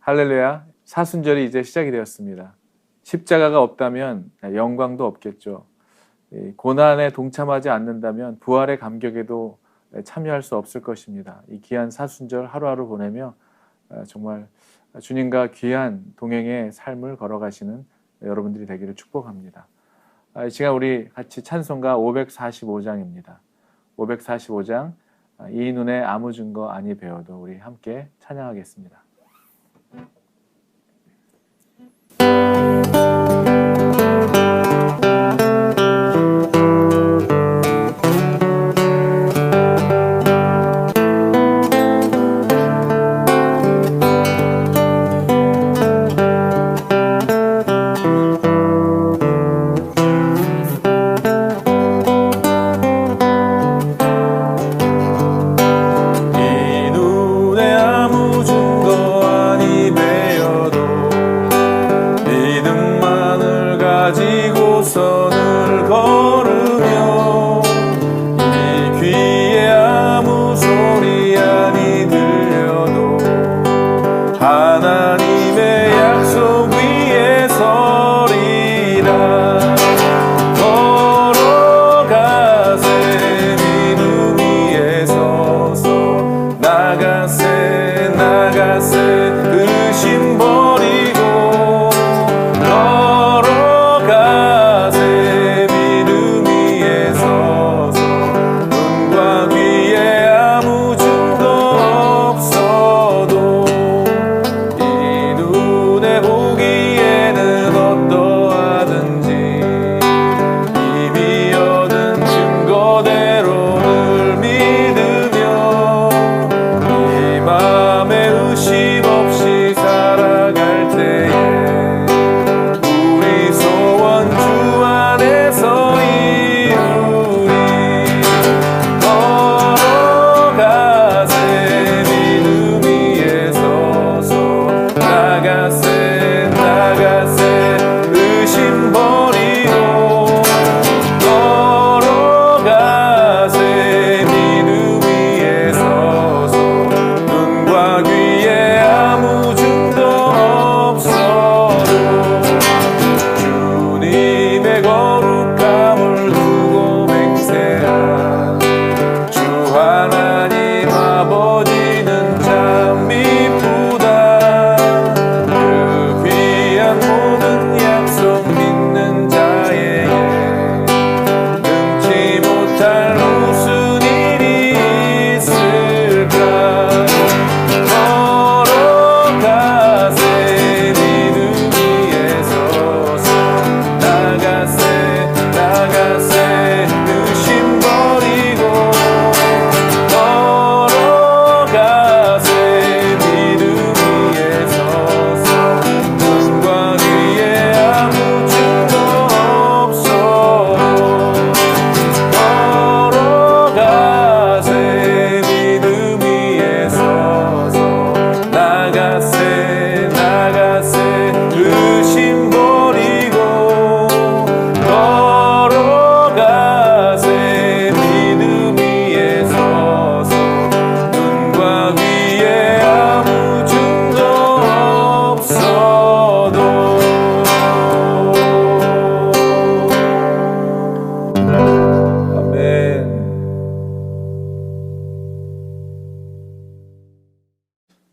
할렐루야, 사순절이 이제 시작이 되었습니다. 십자가가 없다면 영광도 없겠죠. 고난에 동참하지 않는다면 부활의 감격에도 참여할 수 없을 것입니다. 이 귀한 사순절 하루하루 보내며 정말 주님과 귀한 동행의 삶을 걸어가시는 여러분들이 되기를 축복합니다. 이 시간 우리 같이 찬송가 545장입니다. 545장 이 눈에 아무 증거 아니 배워도 우리 함께 찬양하겠습니다.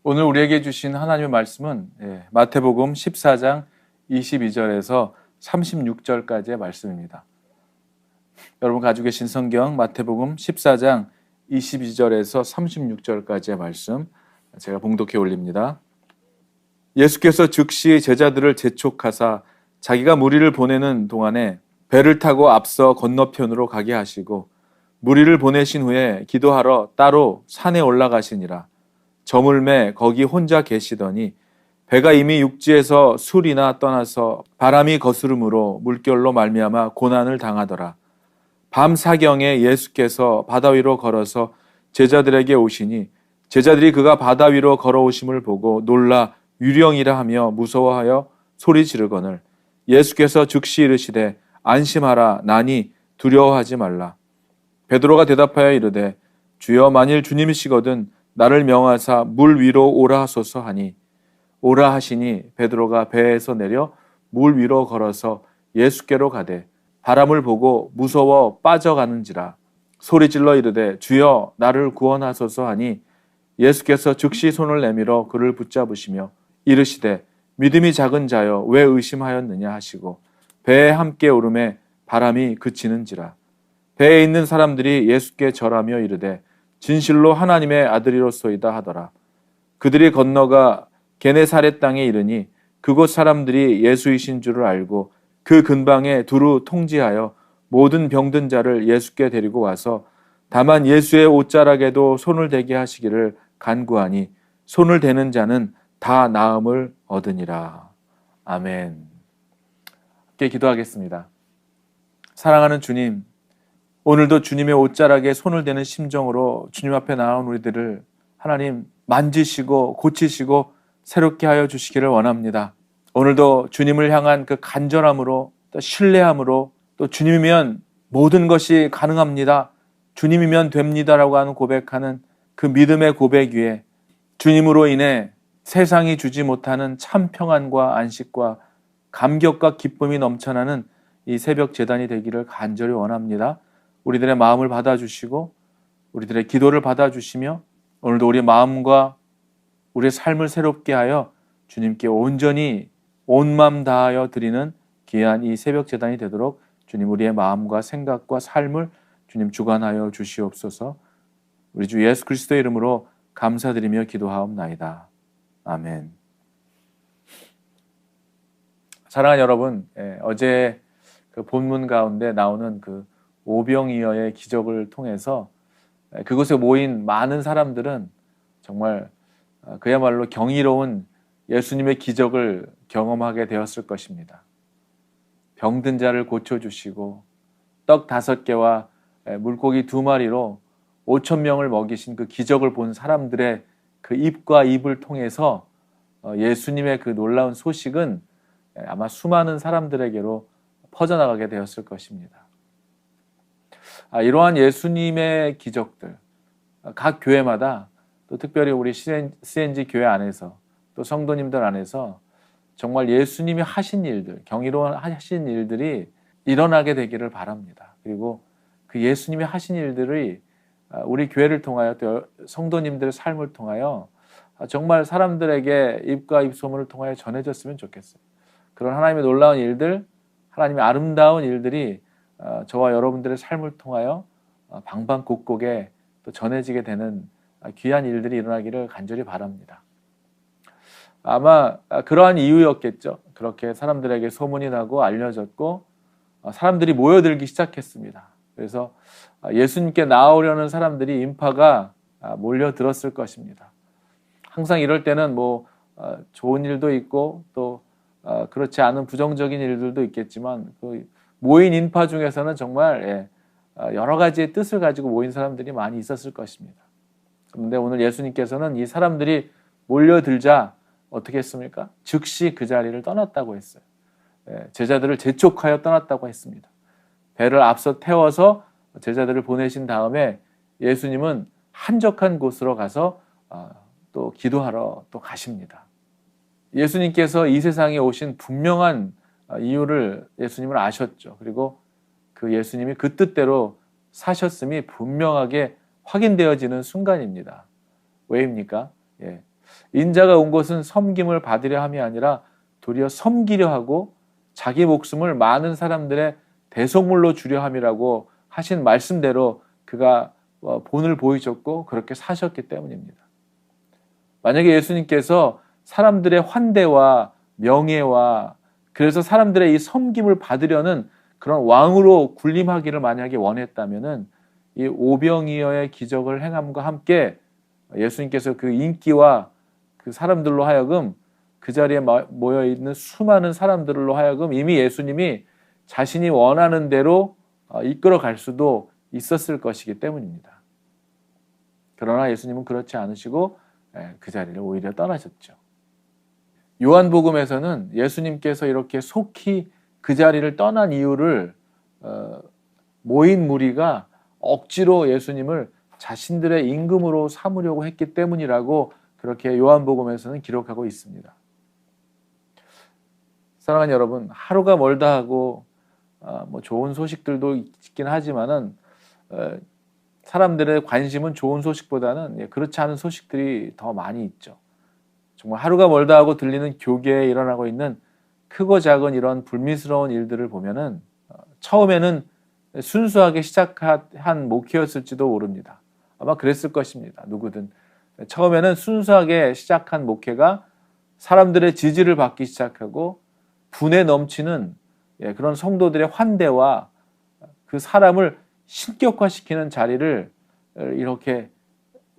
오늘 우리에게 주신 하나님의 말씀은 마태복음 14장 22절에서 36절까지의 말씀입니다. 여러분 가지고 계신 성경 마태복음 14장 22절에서 36절까지의 말씀 제가 봉독해 올립니다. 예수께서 즉시 제자들을 재촉하사 자기가 무리를 보내는 동안에 배를 타고 앞서 건너편으로 가게 하시고 무리를 보내신 후에 기도하러 따로 산에 올라가시니라. 저물매 거기 혼자 계시더니 배가 이미 육지에서 술이나 떠나서 바람이 거스름으로 물결로 말미암아 고난을 당하더라. 밤 사경에 예수께서 바다 위로 걸어서 제자들에게 오시니 제자들이 그가 바다 위로 걸어오심을 보고 놀라 유령이라 하며 무서워하여 소리 지르거늘 예수께서 즉시 이르시되 안심하라 나니 두려워하지 말라. 베드로가 대답하여 이르되 주여 만일 주님이시거든 나를 명하사 물 위로 오라 하소서 하니 오라 하시니 베드로가 배에서 내려 물 위로 걸어서 예수께로 가되 바람을 보고 무서워 빠져가는지라 소리질러 이르되 주여 나를 구원하소서 하니 예수께서 즉시 손을 내밀어 그를 붙잡으시며 이르시되 믿음이 작은 자여 왜 의심하였느냐 하시고 배에 함께 오르매 바람이 그치는지라 배에 있는 사람들이 예수께 절하며 이르되 진실로 하나님의 아들이로소이다 하더라. 그들이 건너가 게네사렛 땅에 이르니 그곳 사람들이 예수이신 줄을 알고 그 근방에 두루 통지하여 모든 병든 자를 예수께 데리고 와서 다만 예수의 옷자락에도 손을 대게 하시기를 간구하니 손을 대는 자는 다 나음을 얻으니라. 아멘. 함께 기도하겠습니다. 사랑하는 주님, 오늘도 주님의 옷자락에 손을 대는 심정으로 주님 앞에 나온 우리들을 하나님 만지시고 고치시고 새롭게 하여 주시기를 원합니다. 오늘도 주님을 향한 그 간절함으로 또 신뢰함으로 또 주님이면 모든 것이 가능합니다. 주님이면 됩니다라고 하는 고백하는 그 믿음의 고백 위에 주님으로 인해 세상이 주지 못하는 참 평안과 안식과 감격과 기쁨이 넘쳐나는 이 새벽 제단이 되기를 간절히 원합니다. 우리들의 마음을 받아주시고 우리들의 기도를 받아주시며 오늘도 우리 마음과 우리의 삶을 새롭게 하여 주님께 온전히 온 마음 다하여 드리는 귀한 이 새벽 제단이 되도록 주님 우리의 마음과 생각과 삶을 주님 주관하여 주시옵소서. 우리 주 예수 그리스도의 이름으로 감사드리며 기도하옵나이다. 아멘. 사랑하는 여러분, 어제 그 본문 가운데 나오는 그 오병이어의 기적을 통해서 그곳에 모인 많은 사람들은 정말 그야말로 경이로운 예수님의 기적을 경험하게 되었을 것입니다. 병든 자를 고쳐주시고 떡 5개와 물고기 2마리로 5,000명을 먹이신 그 기적을 본 사람들의 그 입과 입을 통해서 예수님의 그 놀라운 소식은 아마 수많은 사람들에게로 퍼져나가게 되었을 것입니다. 이러한 예수님의 기적들, 각 교회마다 또 특별히 우리 CNG 교회 안에서 또 성도님들 안에서 정말 예수님이 하신 일들, 경이로운 하신 일들이 일어나게 되기를 바랍니다. 그리고 그 예수님이 하신 일들이 우리 교회를 통하여 또 성도님들의 삶을 통하여 정말 사람들에게 입과 입소문을 통하여 전해졌으면 좋겠어요. 그런 하나님의 놀라운 일들, 하나님의 아름다운 일들이 저와 여러분들의 삶을 통하여 방방곡곡에 또 전해지게 되는 귀한 일들이 일어나기를 간절히 바랍니다. 아마 그러한 이유였겠죠. 그렇게 사람들에게 소문이 나고 알려졌고 사람들이 모여들기 시작했습니다. 그래서 예수님께 나오려는 사람들이 인파가 몰려들었을 것입니다. 항상 이럴 때는 뭐 좋은 일도 있고 또 그렇지 않은 부정적인 일들도 있겠지만 그 모인 인파 중에서는 정말 여러 가지의 뜻을 가지고 모인 사람들이 많이 있었을 것입니다. 그런데 오늘 예수님께서는 이 사람들이 몰려들자 어떻게 했습니까? 즉시 그 자리를 떠났다고 했어요. 제자들을 재촉하여 떠났다고 했습니다. 배를 앞서 태워서 제자들을 보내신 다음에 예수님은 한적한 곳으로 가서 또 기도하러 또 가십니다. 예수님께서 이 세상에 오신 분명한 이유를 예수님을 아셨죠. 그리고 그 예수님이 그 뜻대로 사셨음이 분명하게 확인되어지는 순간입니다. 왜입니까? 인자가 온 것은 섬김을 받으려 함이 아니라 도리어 섬기려 하고 자기 목숨을 많은 사람들의 대속물로 주려 함이라고 하신 말씀대로 그가 본을 보이셨고 그렇게 사셨기 때문입니다. 만약에 예수님께서 사람들의 환대와 명예와 그래서 사람들의 이 섬김을 받으려는 그런 왕으로 군림하기를 만약에 원했다면은 이 오병이어의 기적을 행함과 함께 예수님께서 그 인기와 그 사람들로 하여금 그 자리에 모여 있는 수많은 사람들로 하여금 이미 예수님이 자신이 원하는 대로 이끌어 갈 수도 있었을 것이기 때문입니다. 그러나 예수님은 그렇지 않으시고 그 자리를 오히려 떠나셨죠. 요한복음에서는 예수님께서 이렇게 속히 그 자리를 떠난 이유를 모인 무리가 억지로 예수님을 자신들의 임금으로 삼으려고 했기 때문이라고 그렇게 요한복음에서는 기록하고 있습니다. 사랑하는 여러분, 하루가 멀다 하고 뭐 좋은 소식들도 있긴 하지만은 사람들의 관심은 좋은 소식보다는 그렇지 않은 소식들이 더 많이 있죠. 정말 하루가 멀다 하고 들리는 교계에 일어나고 있는 크고 작은 이런 불미스러운 일들을 보면은 처음에는 순수하게 시작한 목회였을지도 모릅니다. 아마 그랬을 것입니다. 누구든 처음에는 순수하게 시작한 목회가 사람들의 지지를 받기 시작하고 분에 넘치는 그런 성도들의 환대와 그 사람을 신격화시키는 자리를 이렇게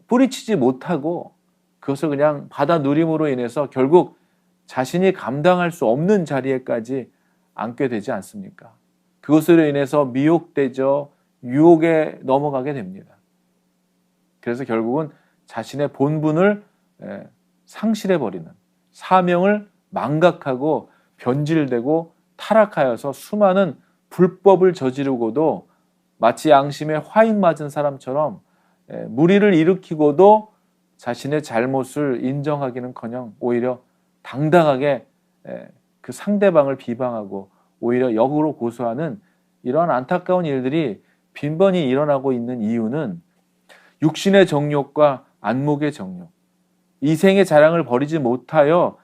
뿌리치지 못하고 그것을 그냥 받아 누림으로 인해서 결국 자신이 감당할 수 없는 자리에까지 앉게 되지 않습니까? 그것으로 인해서 미혹되죠. 유혹에 넘어가게 됩니다. 그래서 결국은 자신의 본분을 상실해버리는, 사명을 망각하고 변질되고 타락하여서 수많은 불법을 저지르고도 마치 양심에 화인 맞은 사람처럼 무리를 일으키고도 자신의 잘못을 인정하기는커녕 오히려 당당하게 그 상대방을 비방하고 오히려 역으로 고소하는 이러한 안타까운 일들이 빈번히 일어나고 있는 이유는 육신의 정욕과 안목의 정욕, 이생의 자랑을 버리지 못하여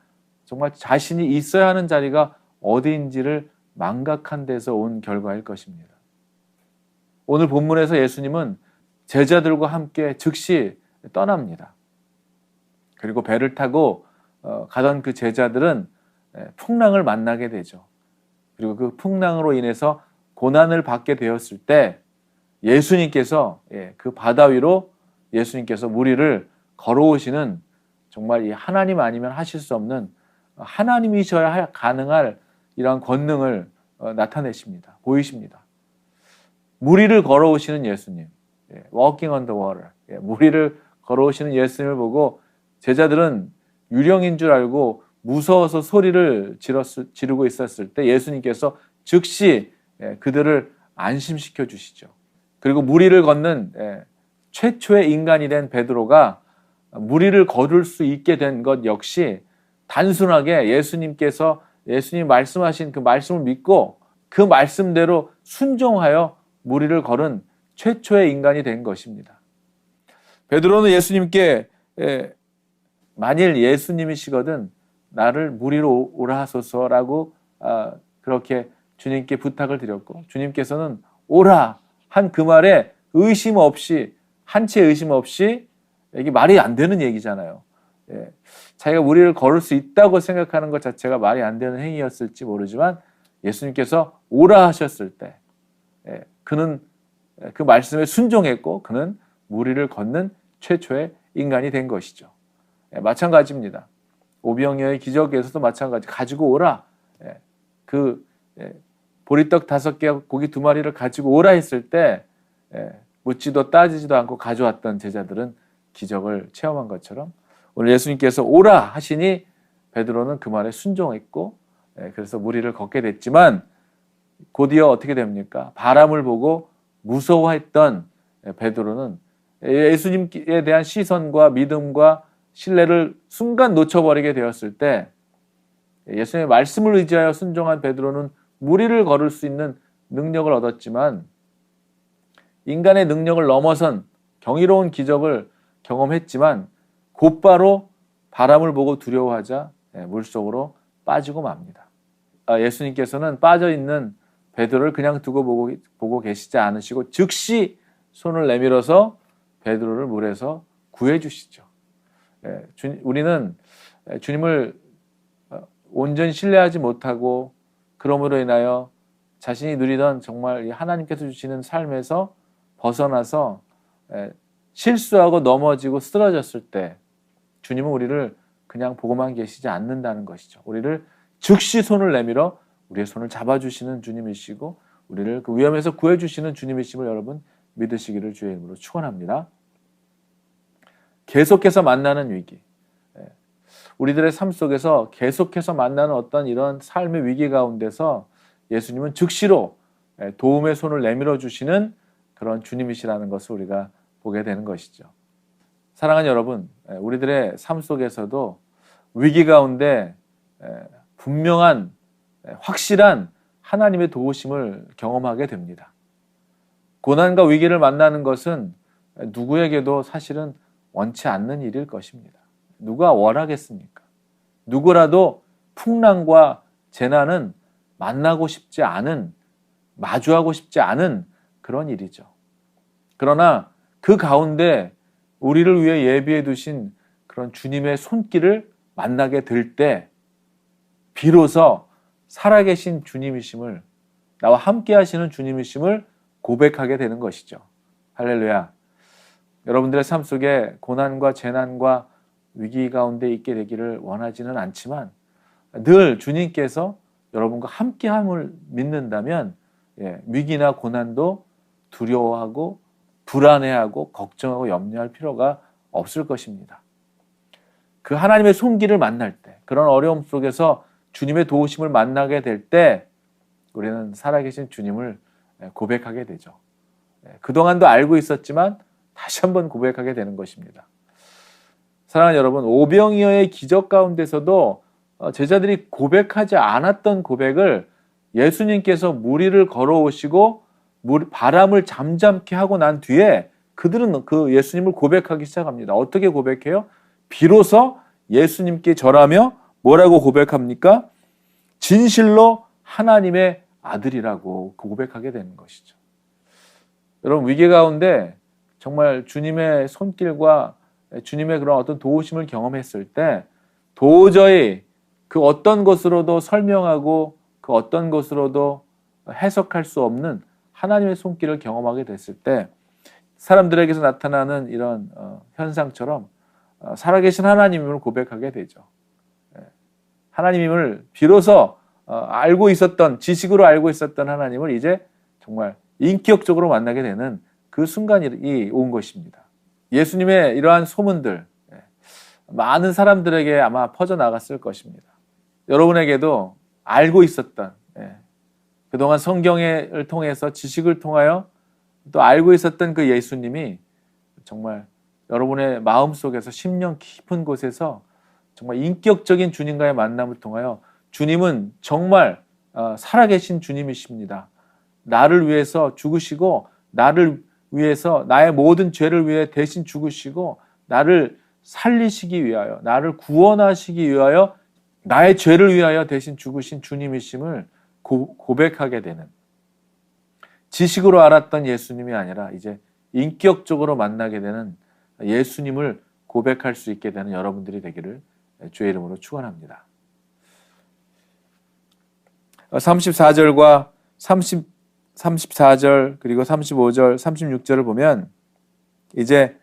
정말 자신이 있어야 하는 자리가 어디인지를 망각한 데서 온 결과일 것입니다. 오늘 본문에서 예수님은 제자들과 함께 즉시 떠납니다. 그리고 배를 타고 가던 그 제자들은 풍랑을 만나게 되죠. 그리고 그 풍랑으로 인해서 고난을 받게 되었을 때 예수님께서 그 바다 위로 예수님께서 무리를 걸어오시는 정말 이 하나님 아니면 하실 수 없는 하나님이셔야 가능할 이러한 권능을 나타내십니다. 보이십니다. 무리를 걸어오시는 예수님, walking on the water, 무리를 걸어오시는 예수님을 보고 제자들은 유령인 줄 알고 무서워서 소리를 지르고 있었을 때 예수님께서 즉시 그들을 안심시켜 주시죠. 그리고 무리를 걷는 최초의 인간이 된 베드로가 무리를 걸을 수 있게 된 것 역시 단순하게 예수님 말씀하신 그 말씀을 믿고 그 말씀대로 순종하여 무리를 걸은 최초의 인간이 된 것입니다. 베드로는 예수님께 만일 예수님이시거든 나를 무리로 오라 하소서라고 그렇게 주님께 부탁을 드렸고 주님께서는 오라 한 그 말에 의심 없이 한 채 의심 없이 이게 말이 안 되는 얘기잖아요. 자기가 무리를 걸을 수 있다고 생각하는 것 자체가 말이 안 되는 행위였을지 모르지만 예수님께서 오라 하셨을 때 그는 그 말씀에 순종했고 그는 무리를 걷는 최초의 인간이 된 것이죠. 마찬가지입니다. 오병이어의 기적에서도 마찬가지. 가지고 오라. 그 보리떡 5개, 고기 2마리를 가지고 오라 했을 때 묻지도 따지지도 않고 가져왔던 제자들은 기적을 체험한 것처럼 오늘 예수님께서 오라 하시니 베드로는 그 말에 순종했고 그래서 무리를 걷게 됐지만 곧이어 어떻게 됩니까? 바람을 보고 무서워했던 베드로는 예수님에 대한 시선과 믿음과 신뢰를 순간 놓쳐버리게 되었을 때 예수님의 말씀을 의지하여 순종한 베드로는 무리를 걸을 수 있는 능력을 얻었지만 인간의 능력을 넘어선 경이로운 기적을 경험했지만 곧바로 바람을 보고 두려워하자 물속으로 빠지고 맙니다. 예수님께서는 빠져있는 베드로를 그냥 두고 보고 계시지 않으시고 즉시 손을 내밀어서 베드로를 물에서 구해 주시죠. 우리는 주님을 온전히 신뢰하지 못하고 그러므로 인하여 자신이 누리던 정말 하나님께서 주시는 삶에서 벗어나서 실수하고 넘어지고 쓰러졌을 때 주님은 우리를 그냥 보고만 계시지 않는다는 것이죠. 우리를 즉시 손을 내밀어 우리의 손을 잡아주시는 주님이시고 우리를 그 위험에서 구해주시는 주님이심을 여러분 믿으시기를 주의 이름으로 축원합니다. 계속해서 만나는 위기, 우리들의 삶 속에서 계속해서 만나는 어떤 이런 삶의 위기 가운데서 예수님은 즉시로 도움의 손을 내밀어 주시는 그런 주님이시라는 것을 우리가 보게 되는 것이죠. 사랑하는 여러분, 우리들의 삶 속에서도 위기 가운데 분명한 확실한 하나님의 도우심을 경험하게 됩니다. 고난과 위기를 만나는 것은 누구에게도 사실은 원치 않는 일일 것입니다. 누가 원하겠습니까? 누구라도 풍랑과 재난은 만나고 싶지 않은, 마주하고 싶지 않은 그런 일이죠. 그러나 그 가운데 우리를 위해 예비해 두신 그런 주님의 손길을 만나게 될 때 비로소 살아계신 주님이심을, 나와 함께 하시는 주님이심을 고백하게 되는 것이죠. 할렐루야. 여러분들의 삶 속에 고난과 재난과 위기 가운데 있게 되기를 원하지는 않지만 늘 주님께서 여러분과 함께함을 믿는다면 위기나 고난도 두려워하고 불안해하고 걱정하고 염려할 필요가 없을 것입니다. 그 하나님의 손길을 만날 때, 그런 어려움 속에서 주님의 도우심을 만나게 될 때 우리는 살아계신 주님을 고백하게 되죠. 그동안도 알고 있었지만 다시 한번 고백하게 되는 것입니다. 사랑하는 여러분, 오병이어의 기적 가운데서도 제자들이 고백하지 않았던 고백을 예수님께서 물 위를 걸어오시고 바람을 잠잠케 하고 난 뒤에 그들은 그 예수님을 고백하기 시작합니다. 어떻게 고백해요? 비로소 예수님께 절하며 뭐라고 고백합니까? 진실로 하나님의 아들이라고 고백하게 되는 것이죠. 여러분, 위기 가운데 정말 주님의 손길과 주님의 그런 어떤 도우심을 경험했을 때 도저히 그 어떤 것으로도 설명하고 그 어떤 것으로도 해석할 수 없는 하나님의 손길을 경험하게 됐을 때 사람들에게서 나타나는 이런 현상처럼 살아계신 하나님임을 고백하게 되죠. 하나님임을 비로소 알고 있었던, 지식으로 알고 있었던 하나님을 이제 정말 인격적으로 만나게 되는 그 순간이 온 것입니다. 예수님의 이러한 소문들 많은 사람들에게 아마 퍼져나갔을 것입니다. 여러분에게도 알고 있었던, 그동안 성경을 통해서 지식을 통하여 또 알고 있었던 그 예수님이 정말 여러분의 마음속에서 심령 깊은 곳에서 정말 인격적인 주님과의 만남을 통하여 주님은 정말 살아계신 주님이십니다. 나를 위해서 죽으시고 나를 위해서 나의 모든 죄를 위해 대신 죽으시고 나를 살리시기 위하여, 나를 구원하시기 위하여, 나의 죄를 위하여 대신 죽으신 주님이심을 고백하게 되는, 지식으로 알았던 예수님이 아니라 이제 인격적으로 만나게 되는 예수님을 고백할 수 있게 되는 여러분들이 되기를 주의 이름으로 축원합니다. 34절과 34절 그리고 35절, 36절을 보면 이제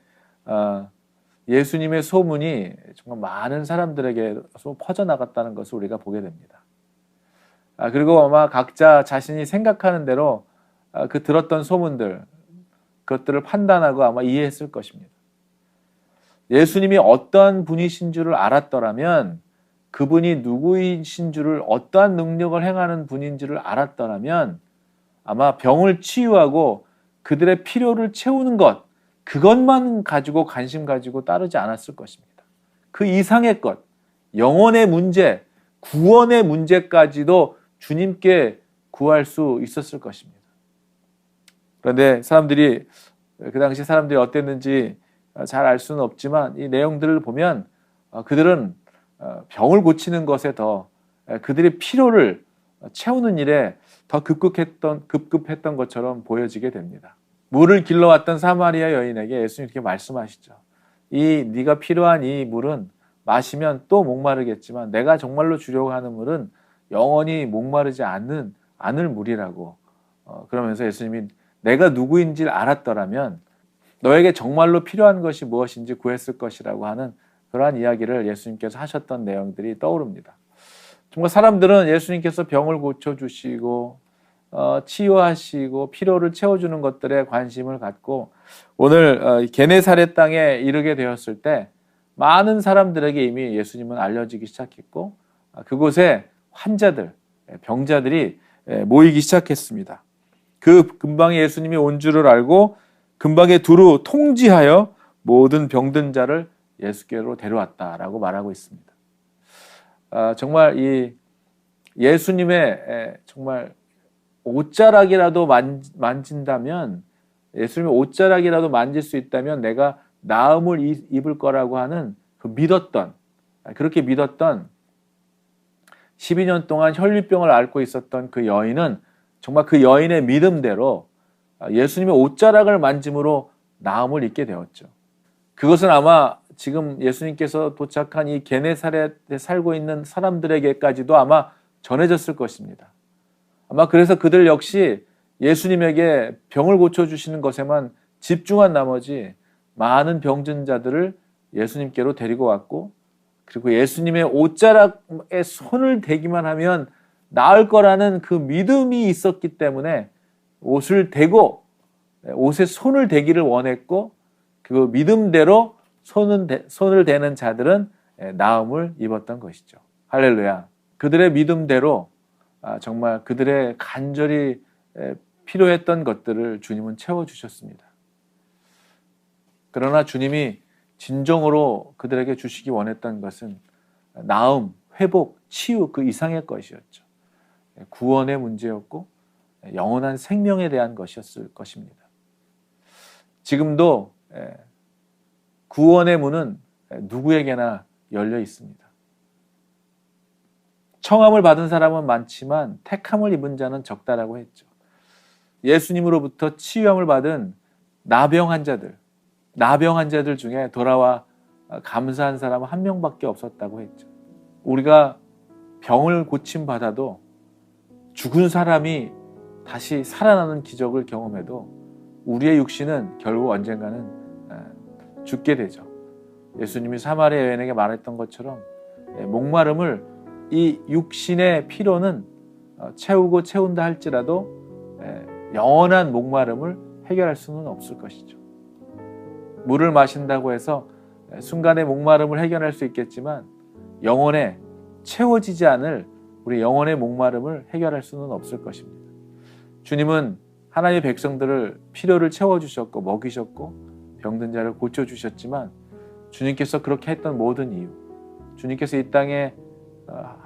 예수님의 소문이 정말 많은 사람들에게 퍼져나갔다는 것을 우리가 보게 됩니다. 그리고 아마 각자 자신이 생각하는 대로 그 들었던 소문들, 그것들을 판단하고 아마 이해했을 것입니다. 예수님이 어떠한 분이신 줄을 알았더라면, 그분이 누구이신 줄을, 어떠한 능력을 행하는 분인지를 알았더라면 아마 병을 치유하고 그들의 필요를 채우는 것, 그것만 가지고 관심 가지고 따르지 않았을 것입니다. 그 이상의 것, 영혼의 문제, 구원의 문제까지도 주님께 구할 수 있었을 것입니다. 그런데 사람들이, 그 당시 사람들이 어땠는지 잘 알 수는 없지만 이 내용들을 보면 그들은 병을 고치는 것에 더, 그들의 필요를 채우는 일에 더 급급했던 것처럼 보여지게 됩니다. 물을 길러왔던 사마리아 여인에게 예수님이 이렇게 말씀하시죠. 네가 필요한 이 물은 마시면 또 목마르겠지만 내가 정말로 주려고 하는 물은 영원히 목마르지 않을 물이라고. 그러면서 예수님이 내가 누구인지 알았더라면 너에게 정말로 필요한 것이 무엇인지 구했을 것이라고 하는 그러한 이야기를 예수님께서 하셨던 내용들이 떠오릅니다. 정말 사람들은 예수님께서 병을 고쳐주시고 치유하시고 필요를 채워주는 것들에 관심을 갖고 오늘 게네사렛 땅에 이르게 되었을 때 많은 사람들에게 이미 예수님은 알려지기 시작했고 그곳에 환자들, 병자들이 모이기 시작했습니다. 그 근방에 예수님이 온 줄을 알고 근방에 두루 통지하여 모든 병든 자를 예수께로 데려왔다라고 말하고 있습니다. 정말 이 예수님의 정말 옷자락이라도 만진다면, 예수님의 옷자락이라도 만질 수 있다면 내가 나음을 입을 거라고 하는 그렇게 믿었던 12년 동안 혈류병을 앓고 있었던 그 여인은 정말 그 여인의 믿음대로 예수님의 옷자락을 만짐으로 나음을 입게 되었죠. 그것은 아마 지금 예수님께서 도착한 이 게네사렛에 살고 있는 사람들에게까지도 아마 전해졌을 것입니다. 아마 그래서 그들 역시 예수님에게 병을 고쳐주시는 것에만 집중한 나머지 많은 병든 자들을 예수님께로 데리고 왔고, 그리고 예수님의 옷자락에 손을 대기만 하면 나을 거라는 그 믿음이 있었기 때문에 옷을 대고 옷에 손을 대기를 원했고, 그 믿음대로 손을 대는 자들은 나음을 입었던 것이죠. 할렐루야. 그들의 믿음대로 정말 그들의 간절히 필요했던 것들을 주님은 채워주셨습니다. 그러나 주님이 진정으로 그들에게 주시기 원했던 것은 나음, 회복, 치유 그 이상의 것이었죠. 구원의 문제였고 영원한 생명에 대한 것이었을 것입니다. 지금도 구원의 문은 누구에게나 열려 있습니다. 청함을 받은 사람은 많지만 택함을 입은 자는 적다라고 했죠. 예수님으로부터 치유함을 받은 나병 환자들 중에 돌아와 감사한 사람은 한 명밖에 없었다고 했죠. 우리가 병을 고침받아도 죽은 사람이 다시 살아나는 기적을 경험해도 우리의 육신은 결국 언젠가는 죽게 되죠. 예수님이 사마리아 여인에게 말했던 것처럼 목마름을 이 육신의 피로는 채우고 채운다 할지라도 영원한 목마름을 해결할 수는 없을 것이죠. 물을 마신다고 해서 순간의 목마름을 해결할 수 있겠지만 영혼에 채워지지 않을 우리 영혼의 목마름을 해결할 수는 없을 것입니다. 주님은 하나님의 백성들을 필요를 채워주셨고 먹이셨고 병든 자를 고쳐주셨지만 주님께서 그렇게 했던 모든 이유, 주님께서 이 땅에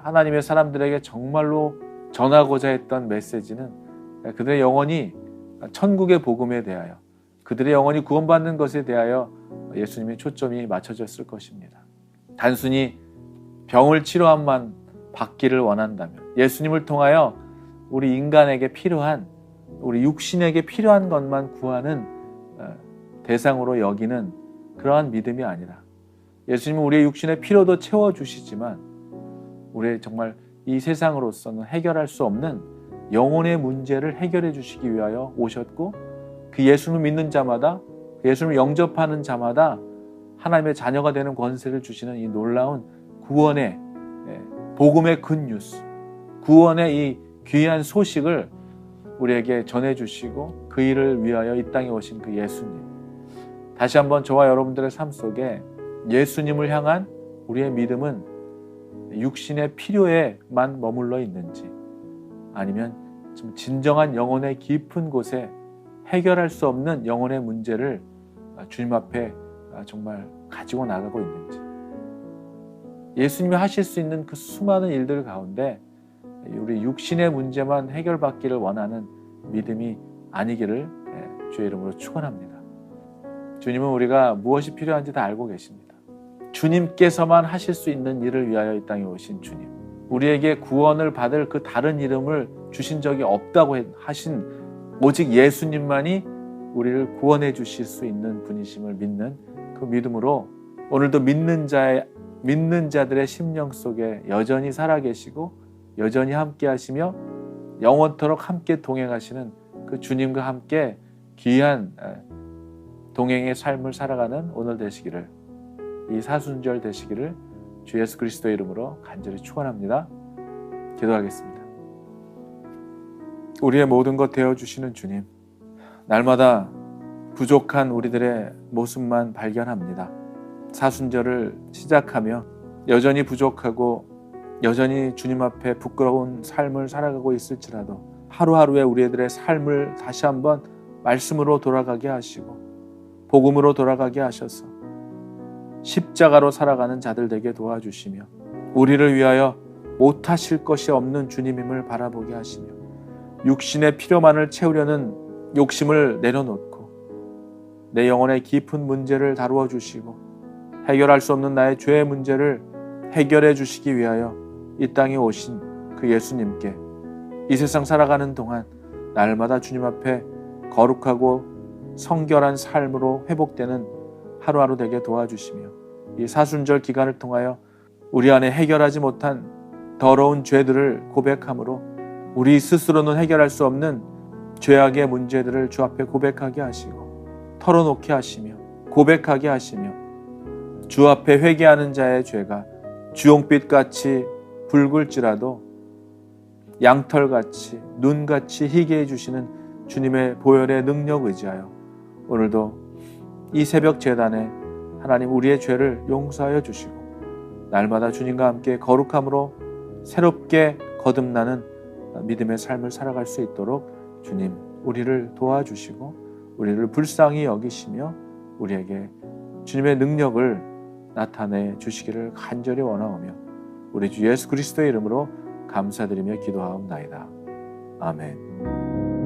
하나님의 사람들에게 정말로 전하고자 했던 메시지는 그들의 영혼이 천국의 복음에 대하여, 그들의 영혼이 구원받는 것에 대하여 예수님의 초점이 맞춰졌을 것입니다. 단순히 병을 치료함만 받기를 원한다면, 예수님을 통하여 우리 인간에게 필요한, 우리 육신에게 필요한 것만 구하는 대상으로 여기는 그러한 믿음이 아니라 예수님은 우리의 육신의 필요도 채워주시지만 우리의 정말 이 세상으로서는 해결할 수 없는 영혼의 문제를 해결해 주시기 위하여 오셨고, 그 예수님을 믿는 자마다, 그 예수님을 영접하는 자마다 하나님의 자녀가 되는 권세를 주시는 이 놀라운 구원의 복음의 굿뉴스, 구원의 이 귀한 소식을 우리에게 전해주시고 그 일을 위하여 이 땅에 오신 그 예수님, 다시 한번 저와 여러분들의 삶 속에 예수님을 향한 우리의 믿음은 육신의 필요에만 머물러 있는지, 아니면 좀 진정한 영혼의 깊은 곳에 해결할 수 없는 영혼의 문제를 주님 앞에 정말 가지고 나가고 있는지, 예수님이 하실 수 있는 그 수많은 일들 가운데 우리 육신의 문제만 해결받기를 원하는 믿음이 아니기를 주의 이름으로 축원합니다. 주님은 우리가 무엇이 필요한지 다 알고 계십니다. 주님께서만 하실 수 있는 일을 위하여 이 땅에 오신 주님, 우리에게 구원을 받을 그 다른 이름을 주신 적이 없다고 하신 오직 예수님만이 우리를 구원해 주실 수 있는 분이심을 믿는 그 믿음으로 오늘도 믿는 자들의 심령 속에 여전히 살아계시고 여전히 함께 하시며 영원토록 함께 동행하시는 그 주님과 함께 귀한 동행의 삶을 살아가는 오늘 되시기를, 이 사순절 되시기를 주 예수 그리스도의 이름으로 간절히 축원합니다. 기도하겠습니다. 우리의 모든 것 되어주시는 주님, 날마다 부족한 우리들의 모습만 발견합니다. 사순절을 시작하며 여전히 부족하고 여전히 주님 앞에 부끄러운 삶을 살아가고 있을지라도 하루하루의 우리들의 삶을 다시 한번 말씀으로 돌아가게 하시고 복음으로 돌아가게 하셔서 십자가로 살아가는 자들 되게 도와주시며 우리를 위하여 못하실 것이 없는 주님임을 바라보게 하시며 육신의 필요만을 채우려는 욕심을 내려놓고 내 영혼의 깊은 문제를 다루어 주시고 해결할 수 없는 나의 죄의 문제를 해결해 주시기 위하여 이 땅에 오신 그 예수님께 이 세상 살아가는 동안 날마다 주님 앞에 거룩하고 성결한 삶으로 회복되는 하루하루 되게 도와주시며 이 사순절 기간을 통하여 우리 안에 해결하지 못한 더러운 죄들을 고백함으로 우리 스스로는 해결할 수 없는 죄악의 문제들을 주 앞에 고백하게 하시고 털어놓게 하시며 고백하게 하시며 주 앞에 회개하는 자의 죄가 주홍빛같이 붉을지라도 양털같이 눈같이 희게 해주시는 주님의 보혈의 능력 의지하여 오늘도 이 새벽 제단에 하나님 우리의 죄를 용서하여 주시고 날마다 주님과 함께 거룩함으로 새롭게 거듭나는 믿음의 삶을 살아갈 수 있도록 주님 우리를 도와주시고 우리를 불쌍히 여기시며 우리에게 주님의 능력을 나타내 주시기를 간절히 원하오며 우리 주 예수 그리스도의 이름으로 감사드리며 기도하옵나이다. 아멘.